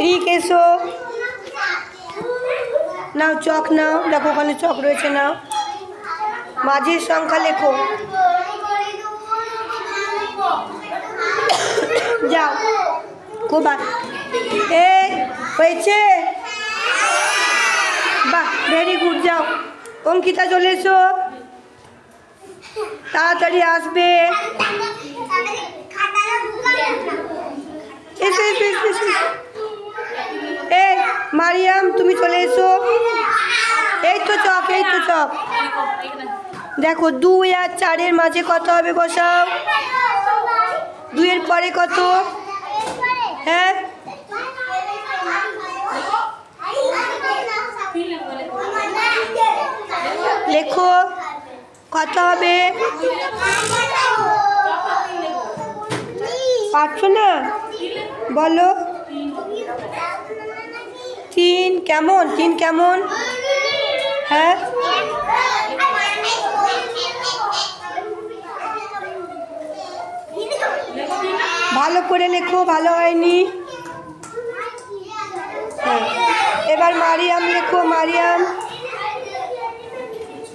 রিক এসো, নাও চক নাও, দেখো ওখানে চক রয়েছে, নাও মাঝের সংখ্যা লেখো। যাও খুব এই হয়েছে, বাহ ভেরি গুড। যাও অঙ্কিতা চলে এসো, তাড়াতাড়ি আসবে। এসো এসো এসো এসো। এই মারিয়াম তুমি চলে এসো। এই তো চক, এই তো চক। দেখো 2 আর 4-এর মাঝে কত হবে বসাও। 2-এর পরে কত? হ্যাঁ লেখো কত হবে। পারছো না? বলো। 3 কেমন? 3 কেমন? হ্যাঁ ভালো করে লেখো, ভালো হয়নি। হ্যাঁ এবার মারিয়াম লেখো। মারিয়াম,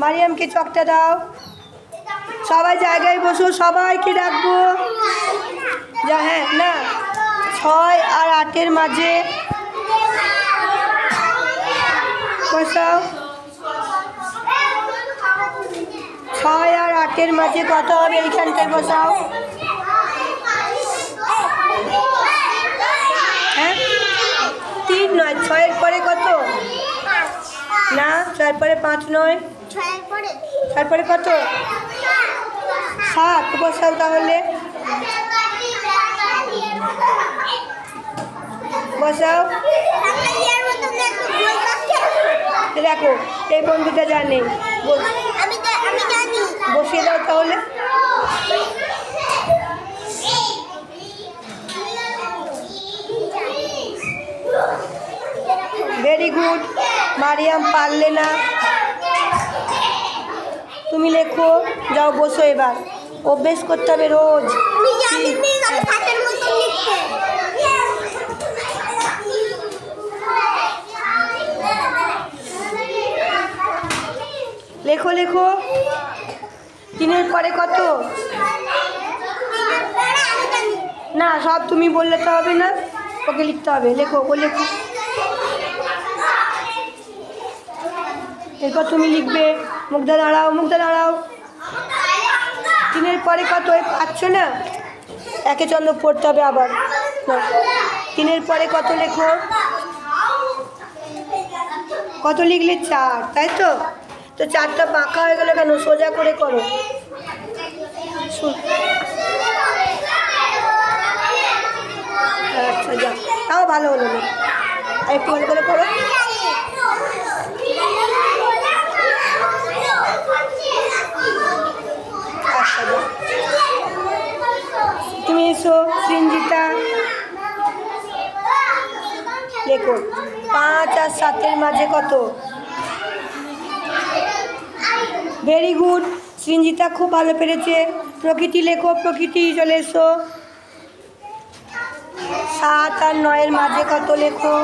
মারিয়ামকে চকটা দাও। সবাই জায়গায় বসো, সবাইকে ডাকবো। যা হ্যাঁ না 6 আর 8-এর মাঝে বসাও। 6 আর 8-এর মাঝে কত হবে? এইখানটায় বসাও। হ্যাঁ 3 নয়, 6-এর পরে কত? না 6-এর পরে 5 নয়, 6-এর পরে কত? 7 বসাও তাহলে। বসাও। দেখো এই বন্ধুটা জানে, বসিয়ে দাও তাহলে। Very good. মারিয়াম পারলে না, তুমি লেখো। যাও বসো, এবার অভ্যেস করতে হবে রোজ। লেখো লেখো। 3-এর পরে কত? না সব তুমি বললে তো হবে না, ওকে লিখতে হবে। লেখো, ও লেখো। এরপর তুমি লিখবে। মুগ্ধা দাঁড়াও, মুগ্ধা দাঁড়াও। 3-এর পরে কত? পাচ্ছো না, একে চন্দ্র পড়তে হবে আবার। 3-এর পরে কত লেখো? কত লিখলে? 4, তাই তো? তো 4টা বাঁকা হয়ে গেল কেন? সোজা করে করো। আচ্ছা যাও, তাও ভালো হলো না, একটু ভালো করে করো। আচ্ছা যাও, তুমি এসো। সৃঞ্জিতা লেখো 5 আর 7-এর মাঝে কত? ভেরি গুড, সৃঞ্জিতা খুব ভালো পেরেছে। প্রকৃতি লেখো। প্রকৃতি চলে এসো। 7 আর 9-এর মাঝে কত লেখো?